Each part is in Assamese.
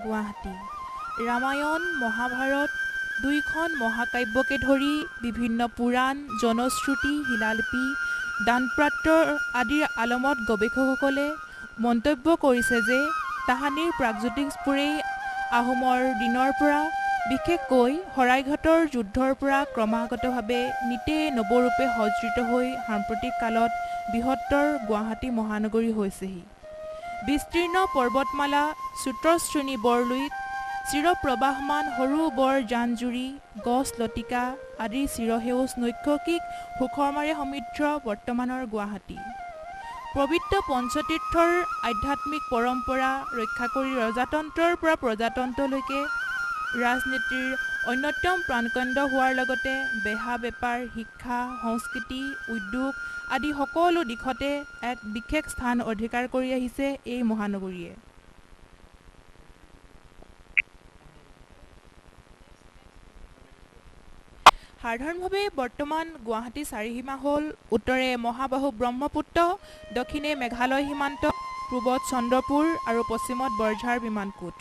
গুৱাহাটী। ৰামায়ণ মহাভাৰত দুইখন মহাকাব্যকে ধৰি বিভিন্ন পুৰাণ জনশ্ৰুতি শিলালিপি দানপাত্ৰ আদিৰ আলমত গৱেষকসকলে মন্তব্য কৰিছে যে তাহানিৰ প্ৰাগজ্যোতিষপুৰেই আহোমৰ দিনৰ পৰা বিশেষকৈ শৰাইঘাটৰ যুদ্ধৰ পৰা ক্ৰমাগতভাৱে নিতে নৱৰূপে সজ্জিত হৈ সাম্প্ৰতিক কালত বৃহত্তৰ গুৱাহাটী মহানগৰী হৈছেহি। বিস্তীৰ্ণ পৰ্বতমালা চুত্ৰশ্ৰেণী বৰলুইত চিৰপ্ৰবাহমান সৰু বৰ জান-জুৰি গছ লতিকা আদিৰ চিৰসেউজ নৈসৰ্গিক সুখৰমাৰে সমৃদ্ধ বৰ্তমানৰ গুৱাহাটী। পবিত্ৰ পঞ্চতীৰ্থৰ আধ্যাত্মিক পৰম্পৰা ৰক্ষা কৰি ৰজাতন্ত্ৰৰ পৰা প্ৰজাতন্ত্ৰলৈকে ৰাজনীতিৰ অন্যতম প্ৰাণকেন্দ্ৰ হোৱাৰ লগতে বেহা বেপাৰ শিক্ষা সংস্কৃতি উদ্যোগ আদি সকলো দিশতে এক বিশেষ স্থান অধিকাৰ কৰি আহিছে এই মহানগৰীয়ে। সাধাৰণভাৱে বৰ্তমান গুৱাহাটী চাৰিসীমা হ'ল উত্তৰে মহাবাহু ব্ৰহ্মপুত্ৰ, দক্ষিণে মেঘালয় সীমান্ত, পূবত চন্দ্ৰপুৰ আৰু পশ্চিমত বৰঝাৰ বিমানকোট।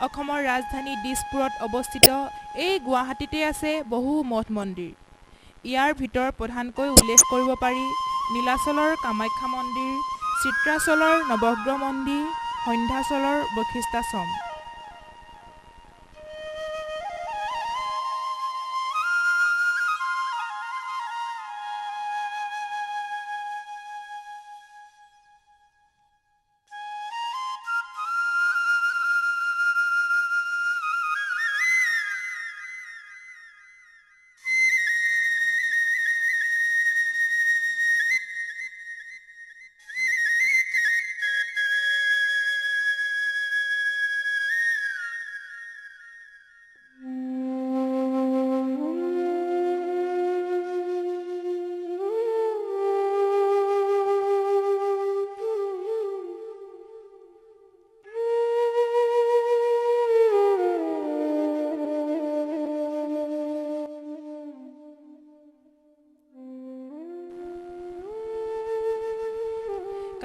অসমৰ ৰাজধানী দিছপুৰত অৱস্থিত এই গুৱাহাটীতে আছে বহু মঠ মন্দিৰ। ইয়াৰ ভিতৰত প্ৰধানকৈ উল্লেখ কৰিব পাৰি নীলাচলৰ কামাখ্যা মন্দিৰ, চিত্ৰাচলৰ নৱগ্ৰহ মন্দিৰ, সন্ধ্যাচলৰ বশিষ্ঠাশ্ৰম।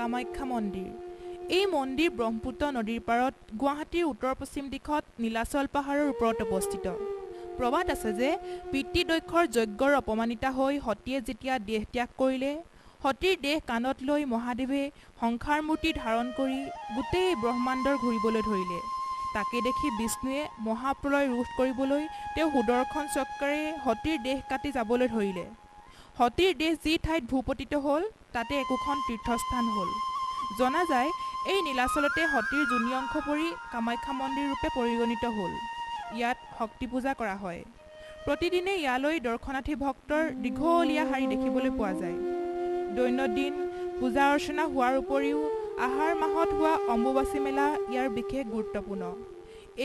কামাখ্যা মন্দিৰ। এই মন্দিৰ ব্ৰহ্মপুত্ৰ নদীৰ পাৰত গুৱাহাটীৰ উত্তৰ পশ্চিম দিশত নীলাচল পাহাৰৰ ওপৰত অৱস্থিত। প্ৰবাদ আছে যে পিতৃদক্ষৰ যজ্ঞৰ অপমানিতা হৈ সতীয়ে যেতিয়া দেহ ত্যাগ কৰিলে সতীৰ দেহ কাণত লৈ মহাদেৱে সংসাৰ মূৰ্তি ধাৰণ কৰি গোটেই ব্ৰহ্মাণ্ডৰ ঘূৰিবলৈ ধৰিলে। তাকে দেখি বিষ্ণুৱে মহাপ্ৰলয় ৰোধ কৰিবলৈ তেওঁ সুদৰ্শন চক্ৰেৰে সতীৰ দেহ কাটি যাবলৈ ধৰিলে। সতীৰ দেহ যি ঠাইত ভূপতিত হ'ল তাতে একোখন তীৰ্থস্থান হ'ল। জনা যায় এই নীলাচলতে সতীৰ যোনি অংশ পৰি কামাখ্যা মন্দিৰ ৰূপে পৰিগণিত হ'ল। ইয়াত শক্তি পূজা কৰা হয়। প্ৰতিদিনে ইয়ালৈ দৰ্শনাৰ্থী ভক্তৰ দীঘলীয়া শাৰী দেখিবলৈ পোৱা যায়। দৈনন্দিন পূজা অৰ্চনা হোৱাৰ উপৰিও আহাৰ মাহত হোৱা অম্বুবাচী মেলা ইয়াৰ বিশেষ গুৰুত্বপূৰ্ণ।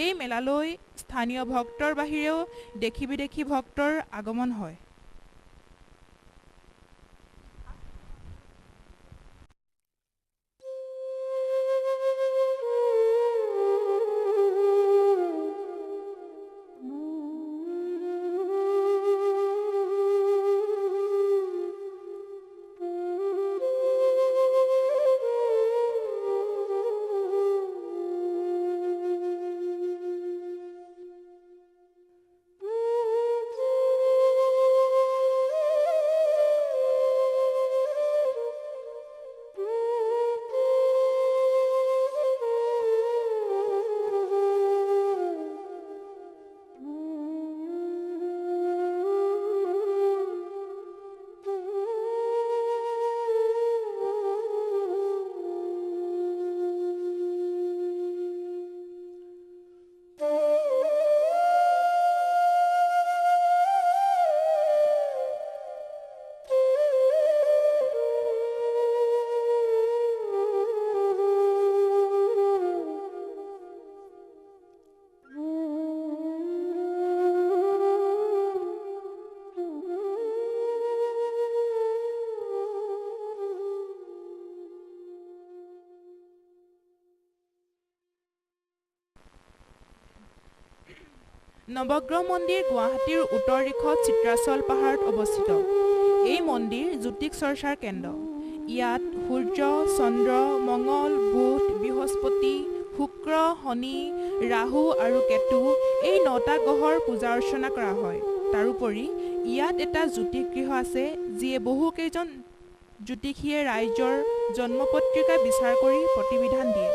এই মেলালৈ স্থানীয় ভক্তৰ বাহিৰেও দেশী বিদেশী ভক্তৰ আগমন হয়। নৱগ্ৰহ মন্দিৰ গুৱাহাটীৰ উত্তৰ দিশত চিত্ৰাচল পাহাৰত অৱস্থিত। এই মন্দিৰ জ্যোতিষ চৰ্চাৰ কেন্দ্ৰ। ইয়াত সূৰ্য, চন্দ্ৰ, মঙ্গল, বুধ, বৃহস্পতি, শুক্ৰ, শনি, ৰাহু আৰু কেতু এই 9টা গ্ৰহৰ পূজা অৰ্চনা কৰা হয়। তাৰোপৰি ইয়াত এটা জ্যোতিষগৃহ আছে যিয়ে বহুকেইজন জ্যোতিষীয়ে ৰাইজৰ জন্মপত্ৰিকা বিচাৰ কৰি প্ৰতিবিধান দিয়ে।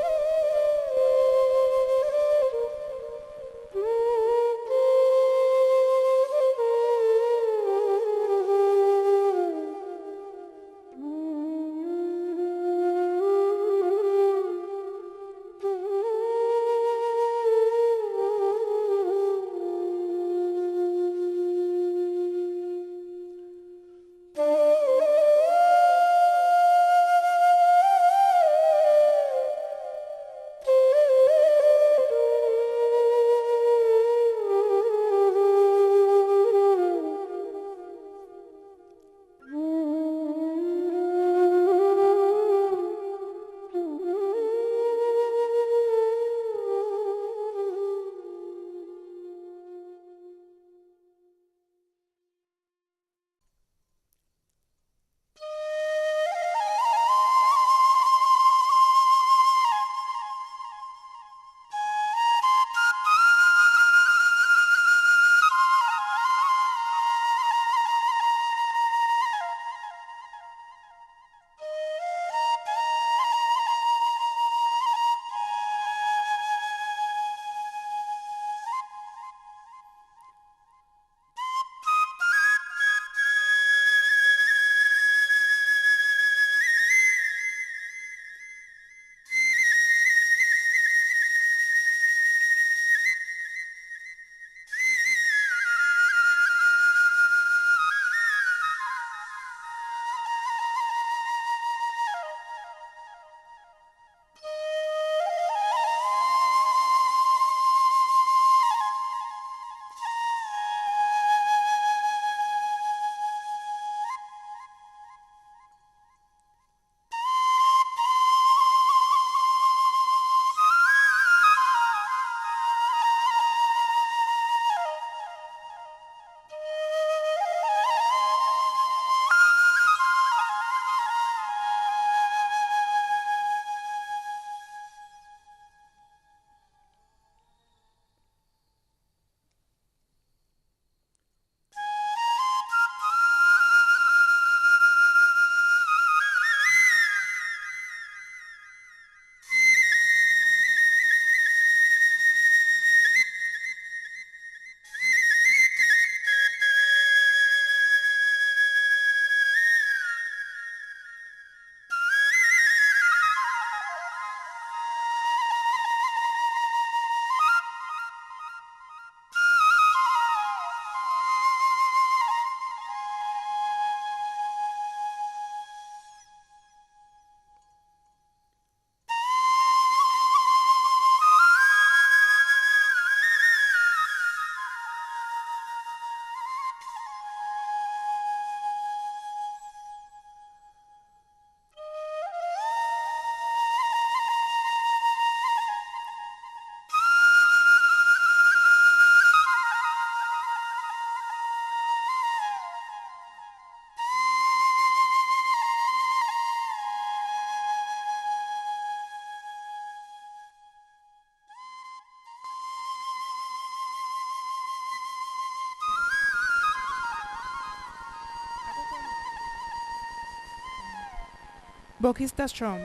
বশিষ্ঠাশ্ৰম।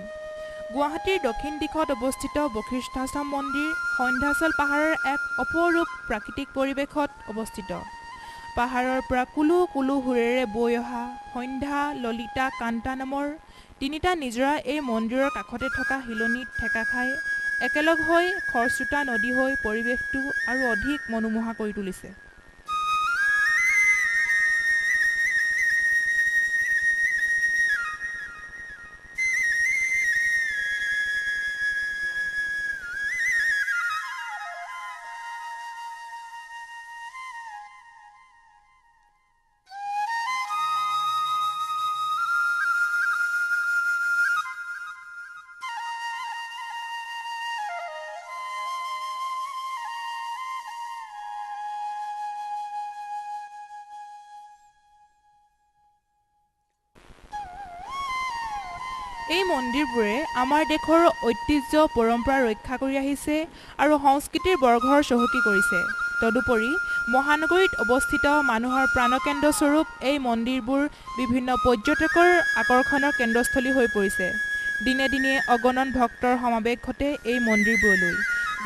গুৱাহাটীৰ দক্ষিণ দিশত অৱস্থিত বশিষ্ঠাশ্ৰম মন্দিৰ সন্ধ্যাচল পাহাৰৰ এক অপৰূপ প্ৰাকৃতিক পৰিৱেশত অৱস্থিত। পাহাৰৰ পৰা কুলো কুলো সুৰেৰে বৈ অহা সন্ধ্যা, ললিতা, কান্তা নামৰ 3টা নিজৰা এই মন্দিৰৰ কাষতে থকা শিলনিত ঠেকা খাই একেলগ হৈ খৰস্ৰোতা নদী হৈ পৰিৱেশটো আৰু অধিক মনোমোহা কৰি তুলিছে। এই মন্দিৰবোৰে আমাৰ দেশৰ ঐতিহ্য পৰম্পৰা ৰক্ষা কৰি আহিছে আৰু সংস্কৃতিৰ বৰঘৰ চহকী কৰিছে। তদুপৰি মহানগৰীত অৱস্থিত মানুহৰ প্ৰাণকেন্দ্ৰস্বৰূপ এই মন্দিৰবোৰ বিভিন্ন পৰ্যটকৰ আকৰ্ষণৰ কেন্দ্ৰস্থলী হৈ পৰিছে। দিনে দিনে অগণন ভক্তৰ সমাৱেশ ঘটে এই মন্দিৰবোৰলৈ।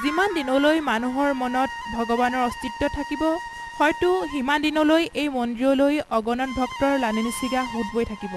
যিমান দিনলৈ মানুহৰ মনত ভগৱানৰ অস্তিত্ব থাকিব, হয়তো সিমান দিনলৈ এই মন্দিৰলৈ অগণন ভক্তৰ লানি নিচিগা সোঁত বৈ থাকিব।